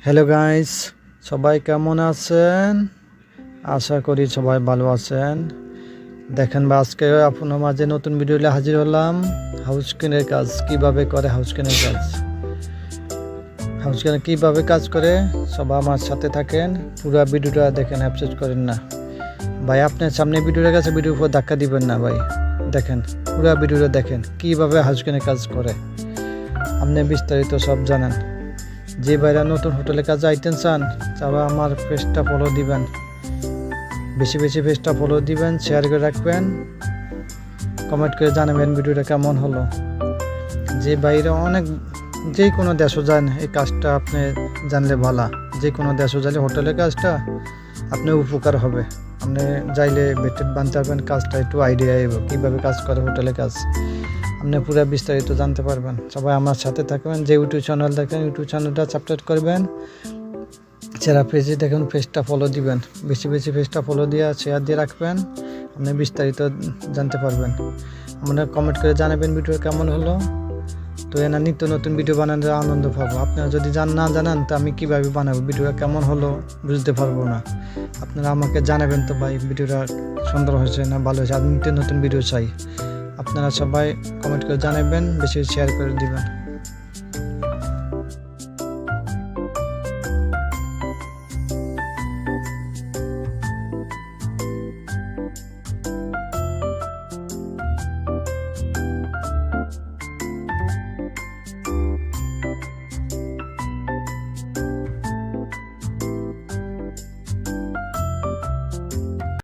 Hello guys, সবাই কেমন আছেন? আশা করি সবাই ভালো আছেন। দেখেন বা আজকে আপনার মাঝে নতুন ভিডিও নিয়ে হাজির হলাম। হাউস কেনের কাজ কিভাবে করে, হাউস কেনের কিভাবে কাজ করে সবাই আমার সাথে থাকেন, পুরো ভিডিওটা দেখেন, অ্যাবসেস করেন না ভাই। আপনার সামনে ভিডিওর কাছে ভিডিওর উপর ধাক্কা দিবেন না ভাই। দেখেন পুরো ভিডিওটা দেখেন কিভাবে হাউস কেনের কাজ করে, আপনি বিস্তারিত সব জানেন। যে ভাইরা নতুন হোটেলে কাজে আইতেন চান, তারা আমার পেজটা ফলো দিবেন, বেশি বেশি পেজটা ফলো দিবেন, শেয়ার করে রাখবেন, কমেন্ট করে জানাবেন ভিডিওটা কেমন হলো। যে বাইরে যে কোনো দেশও যান, এই কাজটা আপনি জানলে ভালো। যে কোনো দেশও যাইলে হোটেলের কাজটা আপনার উপকার হবে। আপনি যাইলে বেটেড বানতে পারবেন, কাজটা একটু আইডিয়া আইব কীভাবে কাজ করে হোটেলের কাজ, আপনি পুরো বিস্তারিত জানতে পারবেন। সবাই আমার সাথে থাকবেন। যে ইউটিউব চ্যানেল দেখেন, ইউটিউব চ্যানেলটা সাবস্ক্রাইব করবেন, যারা পেজে দেখেন পেজটা ফলো দিবেন, বেশি বেশি পেজটা ফলো দিয়ে শেয়ার দিয়ে রাখবেন, আপনি বিস্তারিত জানতে পারবেন। আপনারা কমেন্ট করে জানাবেন ভিডিও কেমন হলো। তো এনা নিত্য নতুন ভিডিও বানানোর আনন্দ পাবো। আপনারা যদি না জানান তো আমি কীভাবে বানাবো, ভিডিওটা কেমন হলো বুঝতে পারবো না। আপনারা আমাকে জানাবেন তো ভাই ভিডিওটা সুন্দর হয়েছে না ভালো হয়েছে। আমি নিত্য নতুন ভিডিও চাই, আপনারা সবাই কমেন্ট করে জানাবেন, বেশি শেয়ার করে দিবেন।